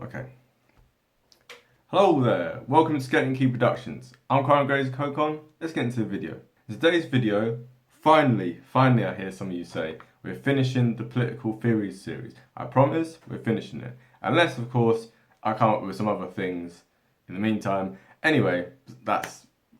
Okay. Hello there, welcome to Skeleton Key Productions. I'm Crown Grazer Cocon. Let's get into the video. In today's video, finally I hear some of you say, we're finishing the political theories series. I promise we're finishing it. Unless, of course, I come up with some other things in the meantime. Anyway,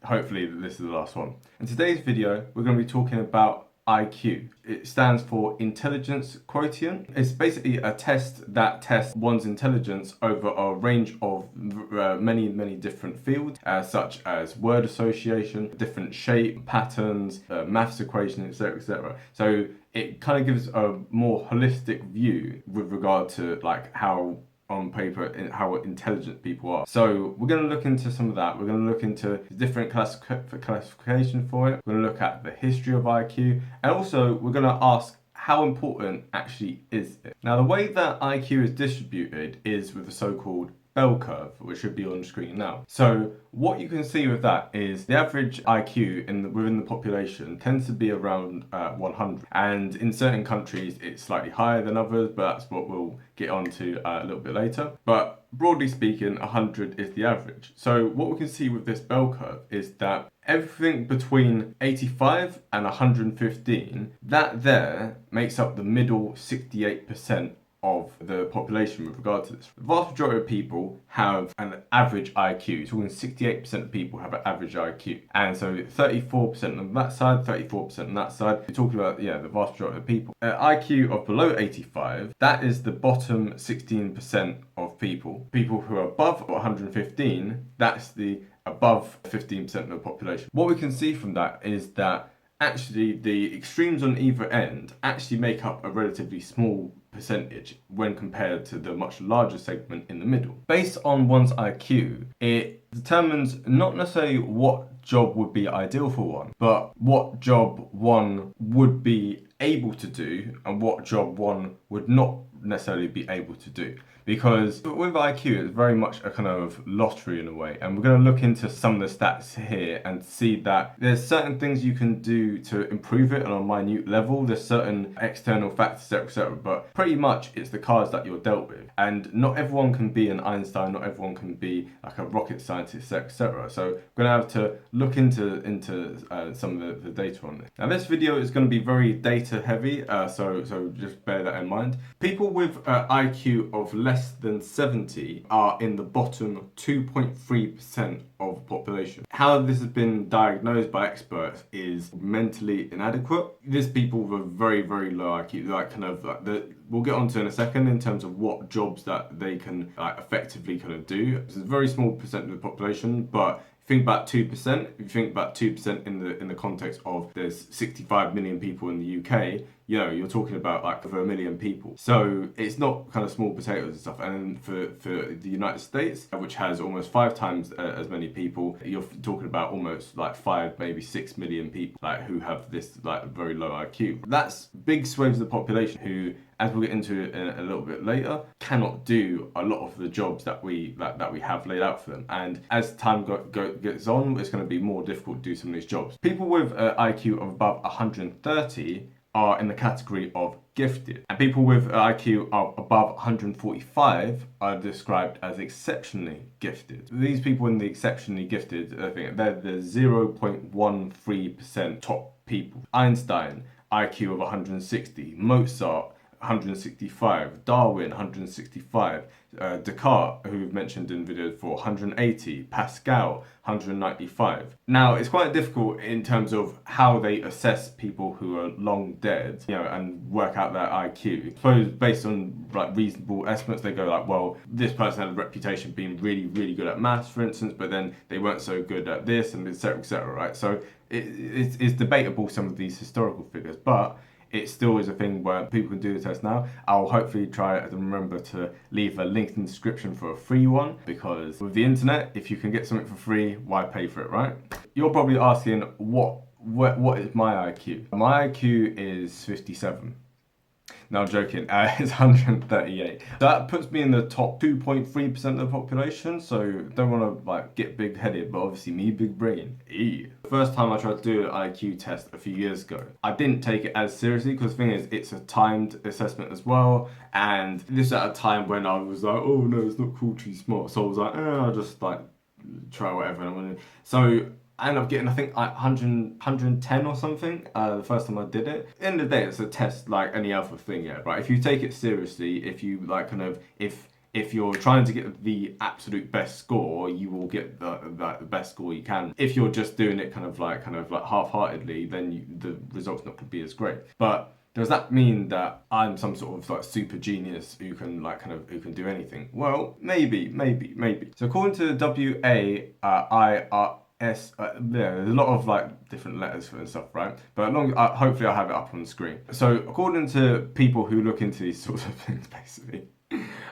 hopefully this is the last one. In today's video, we're going to be talking about IQ. It stands for Intelligence Quotient. It's basically a test that tests one's intelligence over a range of many different fields, such as word association, different shape, patterns, maths equations, etc. So it kind of gives a more holistic view with regard to like how on paper how intelligent people are. So we're going to look into some of that. We're going to look into different classification for it. We're going to look at the history of IQ, and also we're going to ask how important actually is it. Now the way that IQ is distributed is with the so-called bell curve, which should be on the screen now. So what you can see with that is the average IQ within the population tends to be around 100, and in certain countries it's slightly higher than others, but that's what we'll get onto a little bit later. But broadly speaking, 100 is the average. So what we can see with this bell curve is that everything between 85 and 115, that there makes up the middle 68% of the population with regard to this. The vast majority of people have an average IQ. So 68% of people have an average IQ. And so 34% on that side, 34% on that side. We're talking about, the vast majority of people. IQ of below 85, that is the bottom 16% of people. People who are above 115, that's the above 15% of the population. What we can see from that is that actually the extremes on either end actually make up a relatively small percentage when compared to the much larger segment in the middle. Based on one's IQ, it determines not necessarily what job would be ideal for one, but what job one would be able to do and what job one would not necessarily be able to do. Because with IQ, it's very much a kind of lottery in a way. And we're going to look into some of the stats here and see that there's certain things you can do to improve it on a minute level. There's certain external factors, etc. But pretty much it's the cards that you're dealt with. And not everyone can be an Einstein, not everyone can be like a rocket scientist, etc. So we're going to have to look into some of the data on this. Now this video is going to be very data heavy, so just bear that in mind. People with IQ of less than 70 are in the bottom 2.3% of the population. How this has been diagnosed by experts is mentally inadequate. These people with very low IQ, we'll get onto in a second in terms of what jobs that they can effectively kind of do. It's a very small percent of the population, but think about 2%. If you think about 2% in the context of there's 65 million people in the UK, you're talking about like over 1 million people. So it's not kind of small potatoes and stuff. And for the United States, which has almost 5 times as many people, you're talking about almost like 5, maybe 6 million people who have this very low IQ. That's big swathes of the population who, as we'll get into in a little bit later, cannot do a lot of the jobs that we have laid out for them. And as time gets on, it's going to be more difficult to do some of these jobs. People with IQ of above 130 are in the category of gifted. And people with IQ of above 145 are described as exceptionally gifted. These people in the exceptionally gifted, I think they're the 0.13% top people. Einstein, IQ of 160. Mozart, 165, Darwin 165, Descartes, who we've mentioned in videos before, 180, Pascal 195. Now it's quite difficult in terms of how they assess people who are long dead, and work out their IQ. I suppose based on reasonable estimates, they go well, this person had a reputation being really good at maths, for instance, but then they weren't so good at this, and etc. Right? So it's debatable, some of these historical figures, but it still is a thing where people can do the test now. I'll hopefully try and remember to leave a link in the description for a free one, because with the internet, if you can get something for free, why pay for it, right? You're probably asking, what is my IQ? My IQ is 57. No, I'm joking. It's 138. That puts me in the top 2.3% of the population. So don't want to like get big headed, but obviously me big brain. The first time I tried to do an IQ test a few years ago, I didn't take it as seriously because the thing is, it's a timed assessment as well. And this at a time when I was like, oh no, it's not cool to be smart. So I was like, I'll just like try whatever. So I ended up getting, I think, like 110 or something the first time I did it. At the end of the day, it's a test like any other thing, yeah, right? If you take it seriously, if you like kind of, if you're trying to get the absolute best score, you will get the best score you can. If you're just doing it kind of like half-heartedly, then the result's not going to be as great. But does that mean that I'm some sort of like super genius who can who can do anything? Well, maybe. So according to WAIR. There's a lot of like different letters for and stuff, right? But hopefully I'll have it up on the screen. So according to people who look into these sorts of things, basically,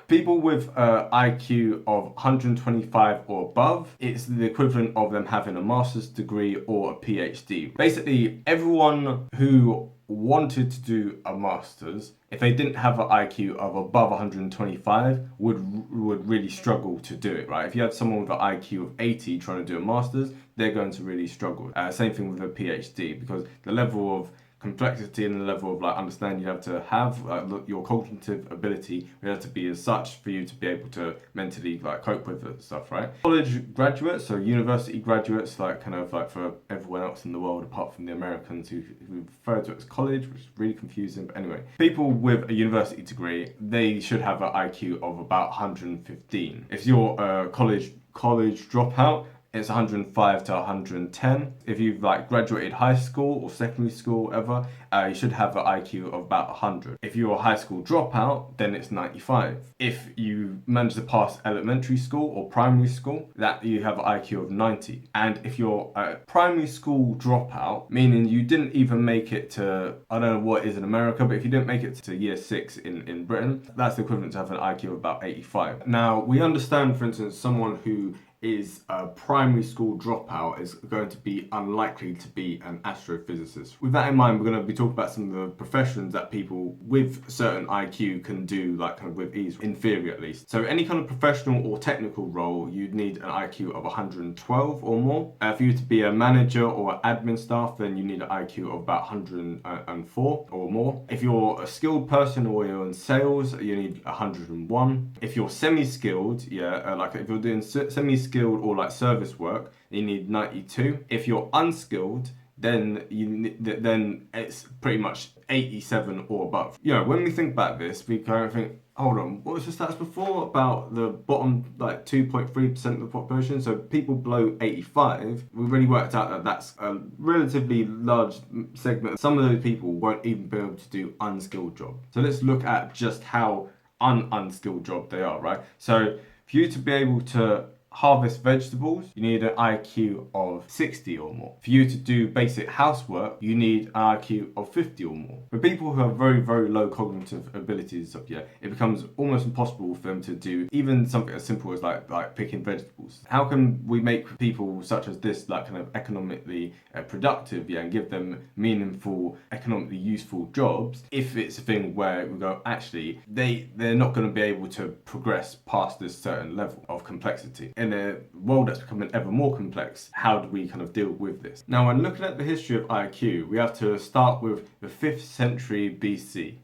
people with IQ of 125 or above, it's the equivalent of them having a master's degree or a PhD. Basically, everyone who wanted to do a master's, if they didn't have an IQ of above 125, would really struggle to do it, right? If you had someone with an IQ of 80 trying to do a master's, they're going to really struggle. Same thing with a PhD, because the level of complexity and the level of like understanding you have to have, your cognitive ability would have to be as such for you to be able to mentally like cope with the stuff, right? College graduates, so university graduates, like kind of like for everyone else in the world apart from the Americans who refer to it as college, which is really confusing. But anyway, people with a university degree, they should have an IQ of about 115. If you're a college dropout, it's 105 to 110. If you've like graduated high school or secondary school, whatever, you should have an IQ of about 100. If you're a high school dropout, then it's 95. If you manage to pass elementary school or primary school, that you have an IQ of 90. And if you're a primary school dropout, meaning you didn't even make it to, I don't know what it is in America, but if you didn't make it to year 6 in Britain, that's the equivalent to having an IQ of about 85. Now, we understand, for instance, someone who is a primary school dropout is going to be unlikely to be an astrophysicist. With that in mind, we're going to be talking about some of the professions that people with certain IQ can do, like kind of with ease, in theory at least. So any kind of professional or technical role, you'd need an IQ of 112 or more. For you to be a manager or admin staff, then you need an IQ of about 104 or more. If you're a skilled person or you're in sales, you need 101. If you're semi-skilled, like if you're doing semi-skilled or like service work, you need 92. If you're unskilled, then then it's pretty much 87 or above. When we think about this, we kind of think, hold on, what was the stats before about the bottom like 2.3% of the population? So people below 85, we really worked out that that's a relatively large segment. Some of those people won't even be able to do unskilled jobs. So let's look at just how unskilled job they are, right? So for you to be able to harvest vegetables, you need an IQ of 60 or more. For you to do basic housework, you need an IQ of 50 or more. For people who have very, very low cognitive abilities, it becomes almost impossible for them to do even something as simple as like picking vegetables. How can we make people such as this like kind of economically productive, and give them meaningful, economically useful jobs if it's a thing where we go, actually, they're not going to be able to progress past this certain level of complexity. In a world that's becoming ever more complex, how do we kind of deal with this? Now, when looking at the history of IQ, we have to start with the 5th century BC.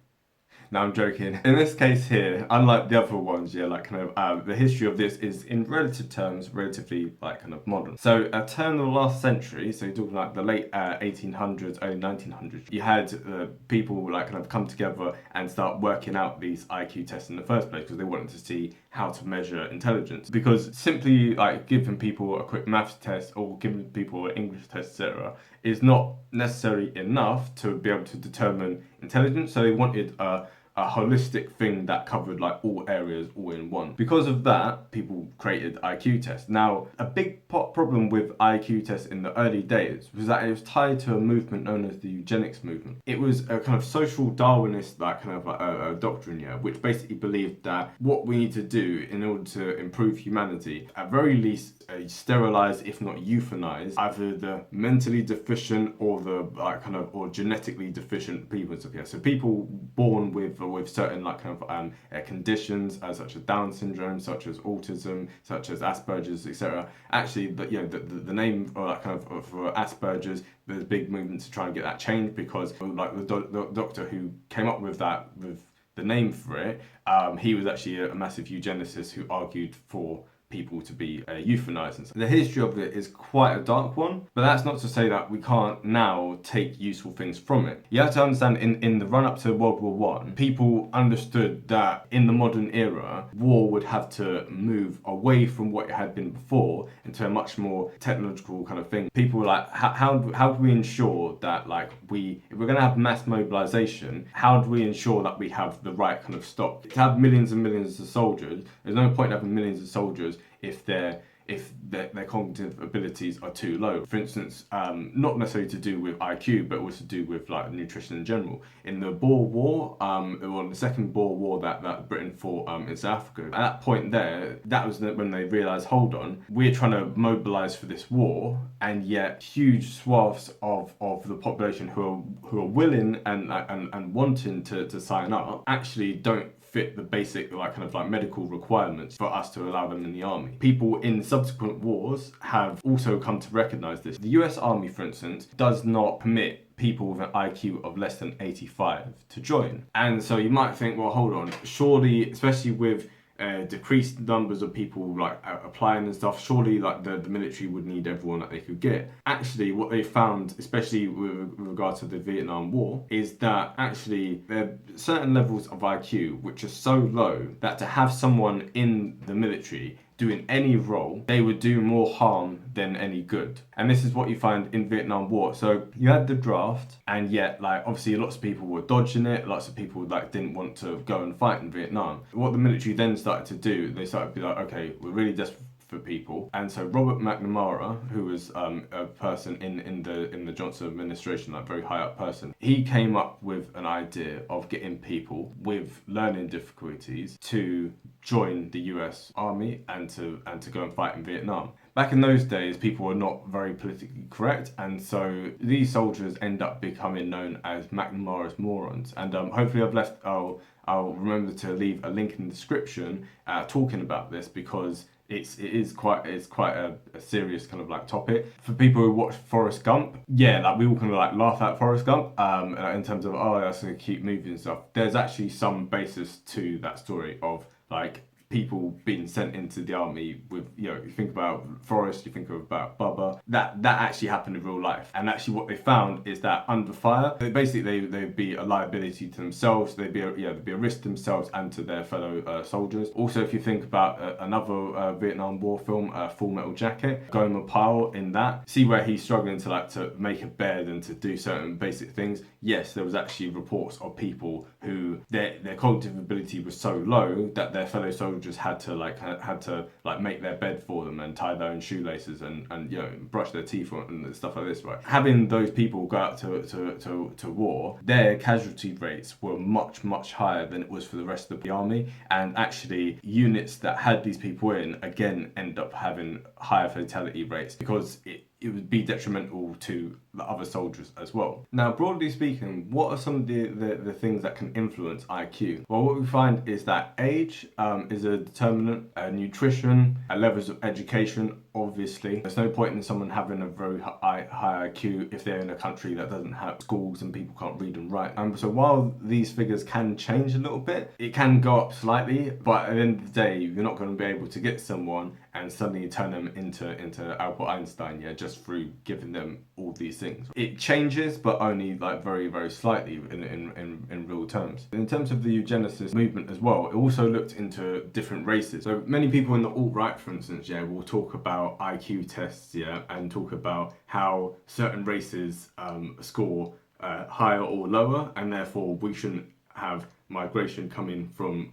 Now, I'm joking. In this case here, unlike the other ones, the history of this is in relative terms relatively like kind of modern. So a turn of the last century, so you're talking like the late 1800s, early 1900s, you had people like kind of come together and start working out these IQ tests in the first place because they wanted to see how to measure intelligence. Because simply like giving people a quick maths test or giving people an English test, etc., is not necessarily enough to be able to determine intelligence. So they wanted a a holistic thing that covered like all areas all in one. Because of that, people created IQ tests. Now, a big problem with IQ tests in the early days was that it was tied to a movement known as the eugenics movement. It was a kind of social Darwinist like kind of a doctrine, yeah, which basically believed that what we need to do in order to improve humanity, at very least sterilize, if not euthanize, either the mentally deficient or the like kind of or genetically deficient people. So people born with certain like kind of conditions such as Down syndrome, such as autism, such as Asperger's, etc. Actually, the name for that kind of for Asperger's, there's a big movement to try and get that changed because like the doctor who came up with the name for it, he was actually a massive eugenicist who argued for people to be euthanized. The history of it is quite a dark one, but that's not to say that we can't now take useful things from it. You have to understand in the run up to World War One, people understood that in the modern era, war would have to move away from what it had been before into a much more technological kind of thing. People were like, how do we ensure that like if we're going to have mass mobilization, how do we ensure that we have the right kind of stock? To have millions and millions of soldiers, there's no point having millions of soldiers if their cognitive abilities are too low. For instance, not necessarily to do with IQ, but also to do with like nutrition in general. In the Boer War, or the second Boer War that Britain fought in South Africa, at that point there, that was when they realised, hold on, we're trying to mobilise for this war, and yet huge swaths of the population who are willing and wanting to sign up actually don't fit the basic like kind of like medical requirements for us to allow them in the army. People in subsequent wars have also come to recognise this. The US Army, for instance, does not permit people with an IQ of less than 85 to join. And so you might think, well, hold on, surely, especially with decreased numbers of people like applying and stuff, surely like the military would need everyone that they could get. Actually, what they found, especially with regard to the Vietnam War, is that actually there are certain levels of IQ which are so low that to have someone in the military doing any role, they would do more harm than any good. And this is what you find in Vietnam War. So you had the draft, and yet like obviously lots of people were dodging it, lots of people like didn't want to go and fight in Vietnam. What the military then started to do, they started to be like, okay, we're really desperate for people. And so Robert McNamara, who was a person in the Johnson administration, like very high up person, he came up with an idea of getting people with learning difficulties to join the US Army and to go and fight in Vietnam. Back in those days, people were not very politically correct, and so these soldiers end up becoming known as McNamara's Morons. And hopefully I'll remember to leave a link in the description talking about this, because it's quite a serious kind of like topic. For people who watch Forrest Gump, yeah, like we all kind of like laugh at Forrest Gump in terms of, oh, that's a cute movie and stuff. There's actually some basis to that story of like people being sent into the army with, you think about Forrest, you think about Bubba, that actually happened in real life. And actually what they found is that under fire, they'd be a liability to themselves, they'd be a risk to themselves and to their fellow soldiers. Also, if you think about another Vietnam War film, Full Metal Jacket, Goma Pyle in that, see where he's struggling to make a bed and to do certain basic things. Yes, there was actually reports of people who their cognitive ability was so low that their fellow soldiers had to make their bed for them and tie their own shoelaces and brush their teeth and stuff like this, right? Having those people go out to war, their casualty rates were much higher than it was for the rest of the army, and actually units that had these people in again end up having higher fatality rates because it would be detrimental to the other soldiers as well. Now, broadly speaking, what are some of the things that can influence IQ? Well, what we find is that age is a determinant, nutrition, levels of education, obviously. There's no point in someone having a very high IQ if they're in a country that doesn't have schools and people can't read and write. So while these figures can change a little bit, it can go up slightly, but at the end of the day, you're not going to be able to get someone and suddenly turn them into Albert Einstein, just through giving them all these things. It changes, but only like very slightly in real terms. In terms of the eugenicist movement as well, it also looked into different races. So many people in the alt-right, for instance, will talk about IQ tests, and talk about how certain races score higher or lower, and therefore we shouldn't have migration coming from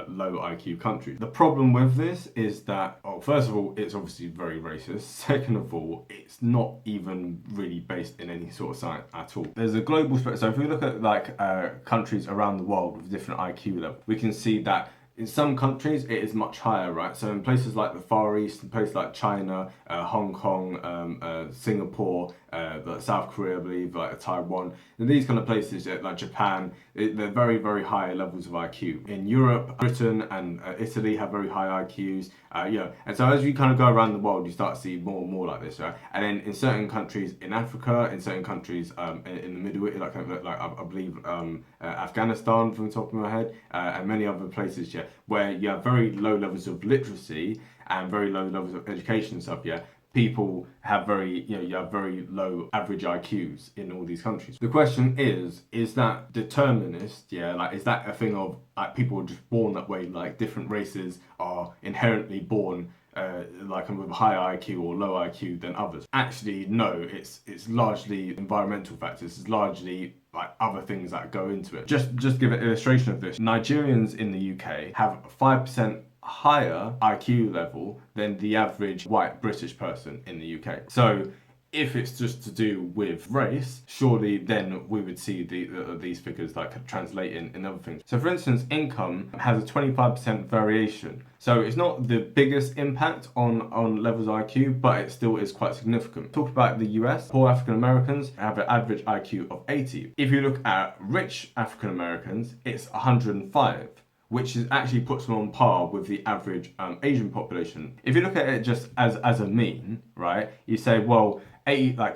low IQ countries. The problem with this is that, first of all, it's obviously very racist. Second of all, it's not even really based in any sort of science at all. There's a global spectrum. So if we look at like countries around the world with different IQ levels, we can see that in some countries it is much higher, right? So in places like the Far East, in places like China, Hong Kong, Singapore, like South Korea, I believe, like Taiwan, in these kind of places, like Japan, they're very, very high levels of IQ. In Europe, Britain and Italy have very high IQs. And so as you kind of go around the world, you start to see more and more like this, right? And then in certain countries in Africa, in certain countries in the Middle East, like I believe Afghanistan from the top of my head, and many other places, where you have very low levels of literacy and very low levels of education and stuff, people have you have very low average IQs in all these countries. The question is that determinist? Like, is that a thing of like people are just born that way? Like different races are inherently born like with a higher IQ or low IQ than others? Actually, no. It's largely environmental factors. It's largely like other things that go into it. Just give an illustration of this. Nigerians in the UK have 5% higher IQ level than the average white British person in the UK. So if it's just to do with race, surely then we would see these figures like translate in other things. So for instance, income has a 25% variation. So it's not the biggest impact on levels of IQ, but it still is quite significant. Talk about the US, poor African Americans have an average IQ of 80. If you look at rich African Americans, it's 105. Which actually puts them on par with the average Asian population. If you look at it just as a mean, right? You say, well, 80, like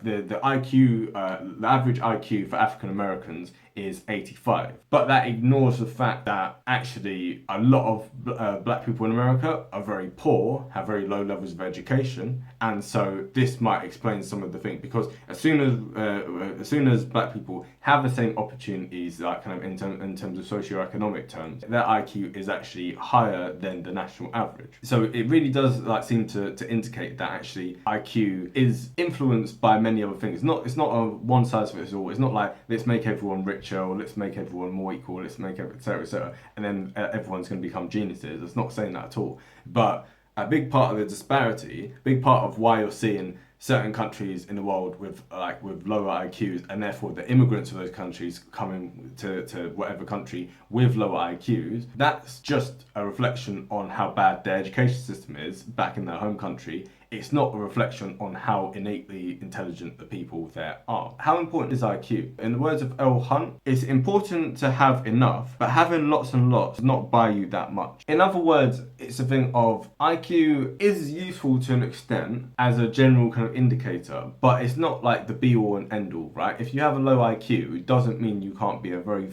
the IQ, the average IQ for African Americans is 85. But that ignores the fact that actually a lot of black people in America are very poor, have very low levels of education, and so this might explain some of the things, because as soon as black people have the same opportunities, like kind of in terms of socioeconomic terms, their IQ is actually higher than the national average. So it really does like seem to indicate that actually IQ is influenced by many other things. It's not a one size fits all. It's not like let's make everyone richer or let's make everyone more equal, let's make etc, and then everyone's going to become geniuses. It's not saying that at all. But a big part of the disparity, big part of why you're seeing certain countries in the world with lower IQs, and therefore the immigrants of those countries coming to whatever country with lower IQs, that's just a reflection on how bad their education system is back in their home country. It's not a reflection on how innately intelligent the people there are. How important is IQ? In the words of L. Hunt, it's important to have enough, but having lots and lots does not buy you that much. In other words, it's a thing of IQ is useful to an extent as a general kind of indicator, but it's not like the be all and end all, right? If you have a low IQ, it doesn't mean you can't be a very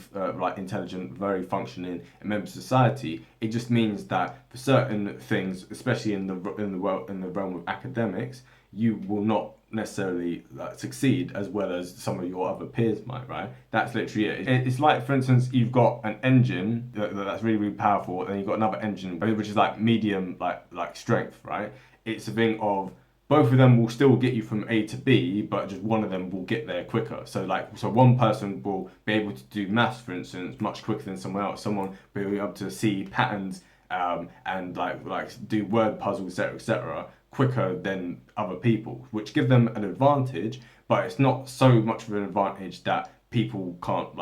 intelligent, very functioning member of society. It just means that for certain things, especially in the realm of academics, you will not necessarily succeed as well as some of your other peers might, right? That's literally it. It's like, for instance, you've got an engine that's really, really powerful, and you've got another engine which is like medium, like strength, right? It's a thing of both of them will still get you from A to B, but just one of them will get there quicker. So one person will be able to do maths, for instance, much quicker than someone else. Someone will be able to see patterns and like do word puzzles, etc., quicker than other people, which give them an advantage, but it's not so much of an advantage that people can't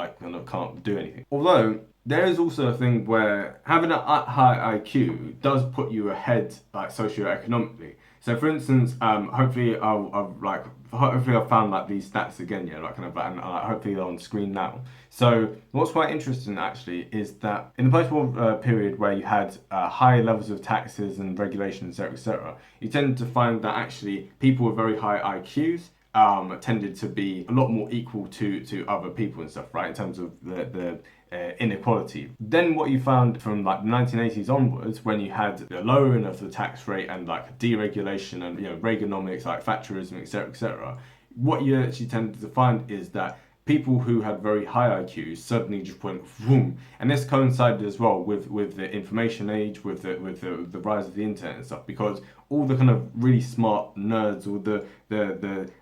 do anything. Although there is also a thing where having a high IQ does put you ahead, like socioeconomically. So for instance, hopefully I've found like these stats again, and hopefully they're on screen now. So what's quite interesting actually is that in the post-war period where you had high levels of taxes and regulations, etc., you tend to find that actually people with very high IQs tended to be a lot more equal to other people and stuff, right? In terms of the inequality. Then what you found from like the 1980s onwards, when you had the lowering of the tax rate and like deregulation and Reaganomics, like Thatcherism, etc., what you actually tended to find is that people who had very high IQs suddenly just went boom, and this coincided as well with the information age, with the rise of the internet and stuff, because all the kind of really smart nerds, all the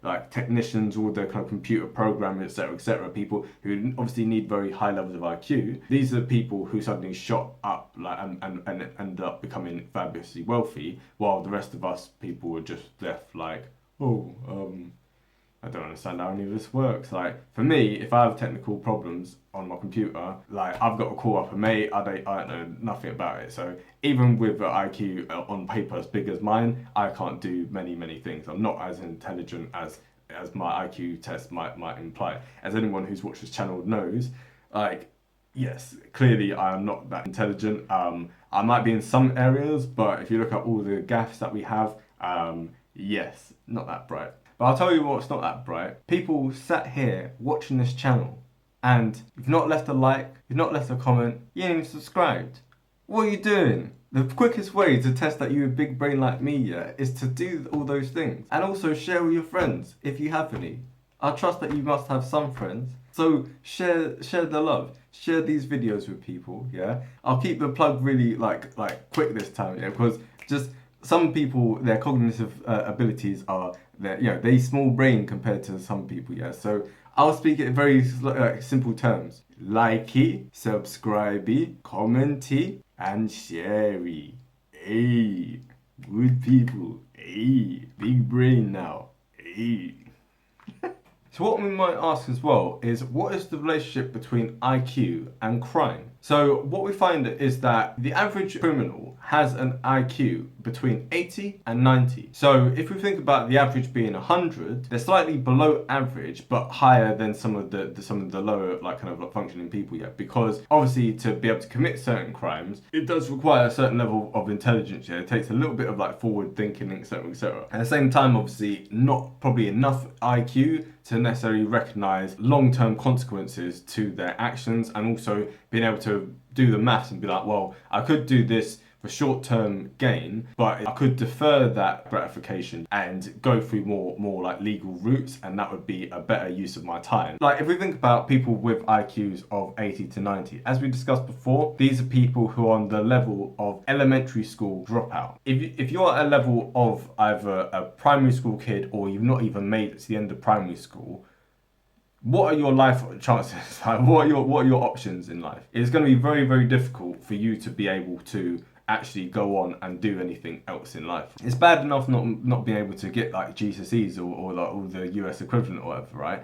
like technicians, all the kind of computer programmers, etc., people who obviously need very high levels of IQ. These are the people who suddenly shot up like and ended up becoming fabulously wealthy, while the rest of us people were just left like, oh, I don't understand how any of this works. Like, for me, if I have technical problems on my computer, like, I've got to call up a mate, I don't know nothing about it. So even with an IQ on paper as big as mine, I can't do many things. I'm not as intelligent as my IQ test might imply. As anyone who's watched this channel knows, like, yes, clearly I am not that intelligent. I might be in some areas, but if you look at all the gaffes that we have, yes, not that bright. But I'll tell you what's not that bright. People sat here watching this channel and you've not left a like, you've not left a comment, you ain't even subscribed. What are you doing? The quickest way to test that you're a big brain like me, yeah, is to do all those things. And also share with your friends, if you have any. I trust that you must have some friends. So share the love. Share these videos with people, yeah? I'll keep the plug really like quick this time, yeah, because just some people, their cognitive abilities are, they small brain compared to some people, yeah. So I'll speak it in very simple terms. Likey, subscribey, commenty, and sharey. Hey, good people. Hey, big brain now. Hey. So what we might ask as well is, what is the relationship between IQ and crime? So what we find is that the average criminal has an IQ between 80 and 90. So if we think about the average being 100, they're slightly below average, but higher than some of the lower functioning people yet. Because obviously to be able to commit certain crimes, it does require a certain level of intelligence. Yeah, it takes a little bit of forward thinking, etc., etc. At the same time, obviously not probably enough IQ to necessarily recognize long-term consequences to their actions, and also being able to do the maths and be like, well, I could do this for short-term gain, but I could defer that gratification and go through more like legal routes, and that would be a better use of my time. Like, if we think about people with IQs of 80 to 90, as we discussed before, these are people who are on the level of elementary school dropout. If you're at a level of either a primary school kid or you've not even made it to the end of primary school, what are your life chances? Like, what are your options in life? It's going to be very difficult for you to be able to actually go on and do anything else in life. It's bad enough not being able to get like GCSEs or the US equivalent or whatever, right?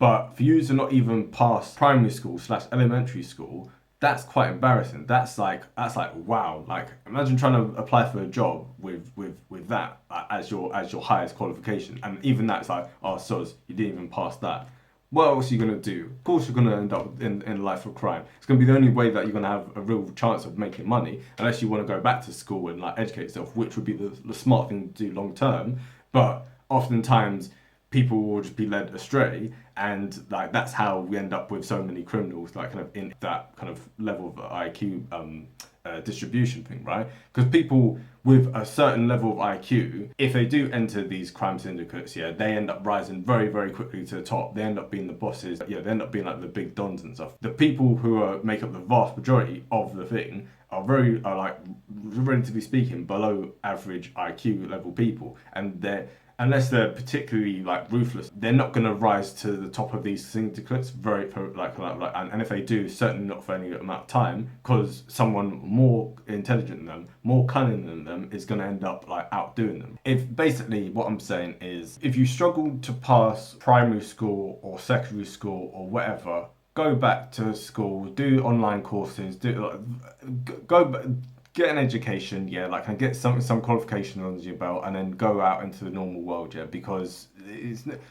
But for you to not even pass primary school / elementary school, that's quite embarrassing. That's like wow. Like, imagine trying to apply for a job with that as your highest qualification, and even that's like, oh soz, you didn't even pass that. What else are you going to do? Of course you're going to end up in a life of crime. It's going to be the only way that you're going to have a real chance of making money, unless you want to go back to school and educate yourself, which would be the smart thing to do long term. But oftentimes people will just be led astray, and that's how we end up with so many criminals in that kind of level of IQ distribution thing, right? Because people with a certain level of IQ, if they do enter these crime syndicates, yeah, they end up rising very quickly to the top. They end up being the bosses, yeah, they end up being like the big dons and stuff. The people who make up the vast majority of the thing are relatively speaking, below average IQ level people, and unless they're particularly ruthless, they're not going to rise to the top of these syndicates and if they do, certainly not for any amount of time, because someone more intelligent than them, more cunning than them, is going to end up outdoing them. If basically what I'm saying is, if you struggle to pass primary school or secondary school or whatever, go back to school, do online courses, get an education, yeah, and get some qualification under your belt, and then go out into the normal world, yeah, because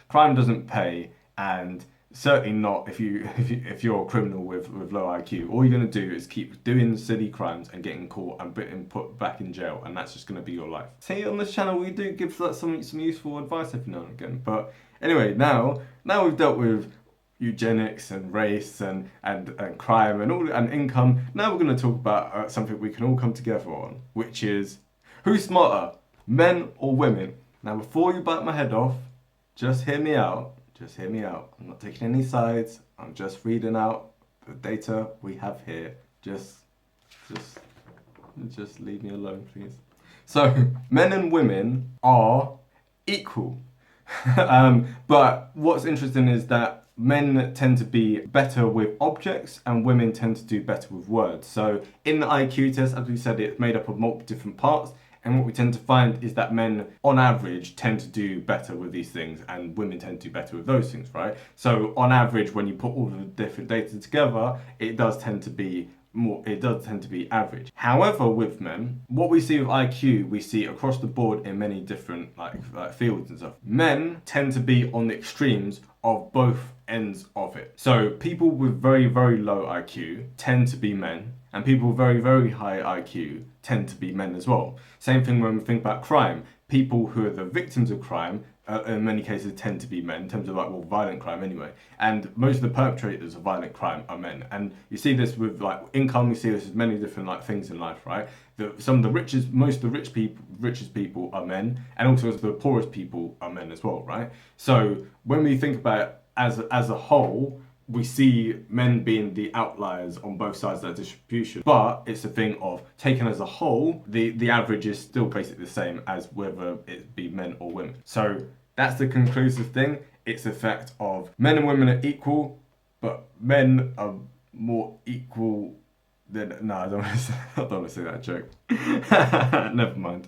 crime doesn't pay, and certainly not if you're a criminal with low IQ. All you're gonna do is keep doing silly crimes and getting caught and put back in jail, and that's just gonna be your life. See, on this channel we do give some useful advice every now and again. But anyway, now we've dealt with eugenics and race and crime and income. Now we're going to talk about something we can all come together on, which is, who's smarter, men or women? Now, before you bite my head off, just hear me out. just hear me out. I'm not taking any sides. I'm just reading out the data we have here. Just leave me alone, please. So, men and women are equal. But what's interesting is that men tend to be better with objects and women tend to do better with words. So in the IQ test, as we said, it's made up of multiple different parts. And what we tend to find is that men, on average, tend to do better with these things and women tend to do better with those things, right? So on average, when you put all the different data together, it does tend to be average. However, with men, what we see with IQ, we see across the board in many different like fields and stuff. Men tend to be on the extremes of both ends of it. So people with very, very low IQ tend to be men, and people with very, very high IQ tend to be men as well. Same thing when we think about crime. People who are the victims of crime in many cases tend to be men, in terms of like, well, violent crime anyway. And most of the perpetrators of violent crime are men. And you see this with like income, you see this with many different like things in life, right? Some of the richest, most of the richest people are men, and also the poorest people are men as well, right? So when we think about it as a whole, we see men being the outliers on both sides of that distribution. But it's a thing of, taken as a whole, the average is still basically the same as whether it be men or women. So that's the conclusive thing. It's the fact of men and women are equal, but men are more equal than... No, I don't want to say that joke. Never mind.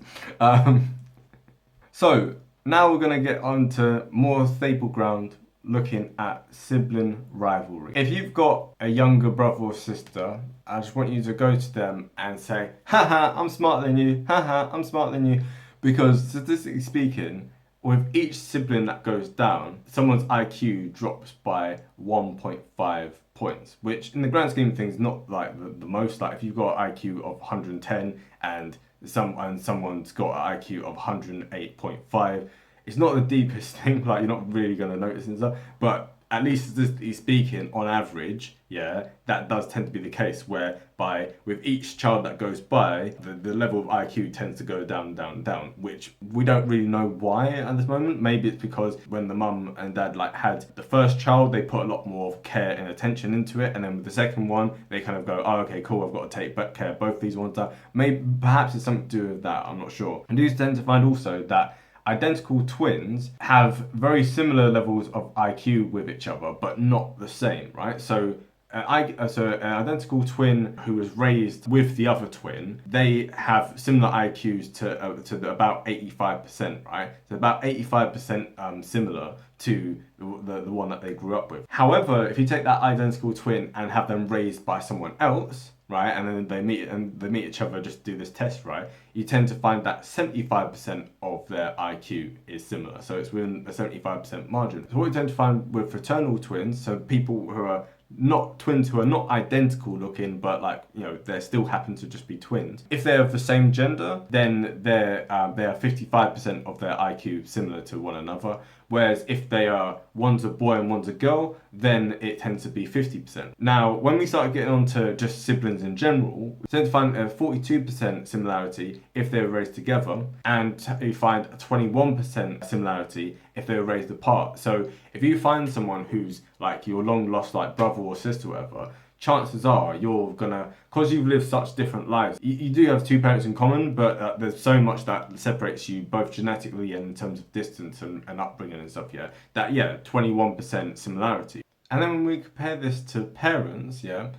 So now we're going to get on to more stable ground, looking at sibling rivalry. If you've got a younger brother or sister, I just want you to go to them and say, haha, I'm smarter than you, haha, I'm smarter than you. Because statistically speaking, with each sibling that goes down, someone's IQ drops by 1.5 points, which in the grand scheme of things, not like the most. Like if you've got an IQ of 110 and someone's got an IQ of 108.5, it's not the deepest thing, like you're not really going to notice and stuff, but at least statistically speaking, on average, yeah, that does tend to be the case, whereby with each child that goes by, the level of IQ tends to go down, down, down, which we don't really know why at this moment. Maybe it's because when the mum and dad like had the first child, they put a lot more care and attention into it, and then with the second one, they kind of go, oh, okay, cool, I've got to take care of both these ones down. Maybe, perhaps it's something to do with that, I'm not sure. And do tend to find also that identical twins have very similar levels of IQ with each other, but not the same, right? So an identical twin who was raised with the other twin, they have similar IQs to about 85%, right? So about 85% similar to the one that they grew up with. However, if you take that identical twin and have them raised by someone else, right, and then they meet each other, just do this test, right, you tend to find that 75% of their IQ is similar. So it's within a 75% margin. So what we tend to find with fraternal twins, so people who are not twins, who are not identical looking, but like, you know, they still happen to just be twins. If they're of the same gender, then they are 55% of their IQ similar to one another. Whereas if they are, one's a boy and one's a girl, then it tends to be 50%. Now, when we start getting onto just siblings in general, we tend to find a 42% similarity if they were raised together, and you find a 21% similarity if they were raised apart. So if you find someone who's like your long lost like brother or sister or whatever, chances are you're gonna, because you've lived such different lives, you do have two parents in common, but there's so much that separates you both genetically and in terms of distance and upbringing and stuff, yeah, that, yeah, 21% similarity. And then when we compare this to parents, yeah,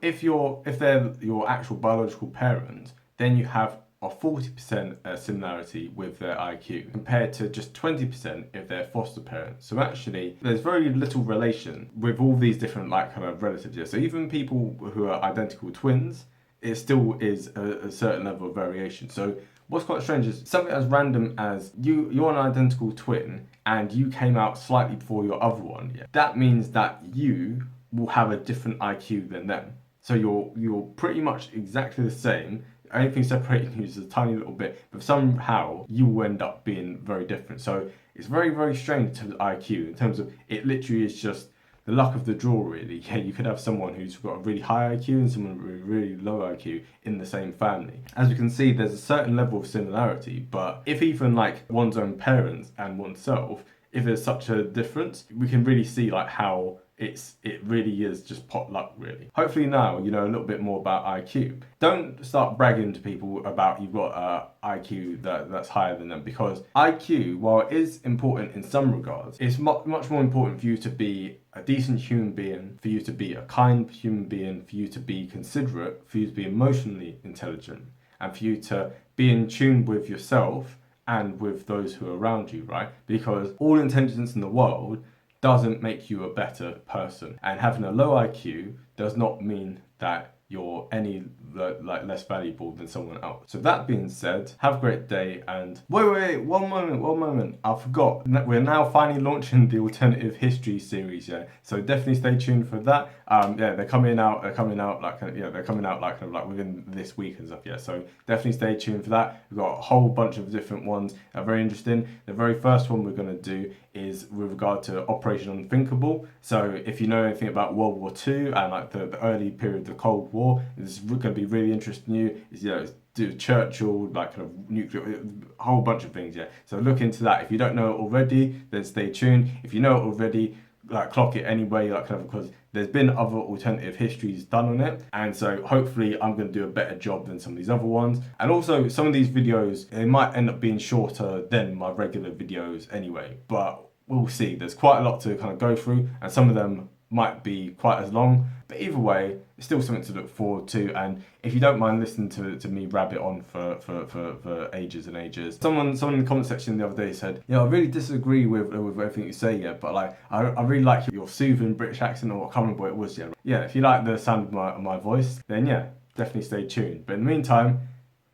if they're your actual biological parents, then you have a 40% similarity with their IQ, compared to just 20% if they're foster parents. So actually, there's very little relation with all these different like kind of relatives here. So even people who are identical twins, it still is a certain level of variation. So what's quite strange is something as random as you're an identical twin and you came out slightly before your other one. Yeah, that means that you will have a different IQ than them. So you're pretty much exactly the same. Anything separating you is a tiny little bit, but somehow you will end up being very different. So it's very, very strange to the IQ in terms of it literally is just the luck of the draw, really. Yeah, you could have someone who's got a really high IQ and someone with a really low IQ in the same family. As you can see, there's a certain level of similarity, but if even like one's own parents and oneself, if there's such a difference, we can really see like how it really is just pot luck, really. Hopefully now you know a little bit more about IQ. Don't start bragging to people about you've got a IQ that's higher than them, because IQ, while it is important in some regards, it's much more important for you to be a decent human being, for you to be a kind human being, for you to be considerate, for you to be emotionally intelligent, and for you to be in tune with yourself and with those who are around you, right? Because all intelligence in the world doesn't make you a better person, and having a low IQ does not mean that you're any like less valuable than someone else. So that being said, have a great day. And wait, one moment, I forgot. We're now finally launching the alternative history series, yeah. So definitely stay tuned for that. Yeah, they're coming out like within this week and stuff, yeah. So definitely stay tuned for that. We've got a whole bunch of different ones that are very interesting. The very first one we're gonna do is with regard to Operation Unthinkable. So if you know anything about World War II and like the early period of the Cold War, this is going to be really interesting. It's Churchill, like kind of nuclear, a whole bunch of things, yeah. So look into that. If you don't know it already, then stay tuned. If you know it already, like clock it anyway, like kind of, because there's been other alternative histories done on it, and so hopefully I'm going to do a better job than some of these other ones. And also some of these videos, they might end up being shorter than my regular videos anyway, but we'll see. There's quite a lot to kind of go through, and some of them might be quite as long, but either way, it's still something to look forward to. And if you don't mind listening to me rabbit on for ages and ages, someone in the comment section the other day said, I really disagree with everything you say, yeah, but like I really like your soothing British accent, or I can't remember what it was, yeah. Yeah, if you like the sound of my voice, then yeah, definitely stay tuned. But in the meantime,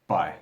bye.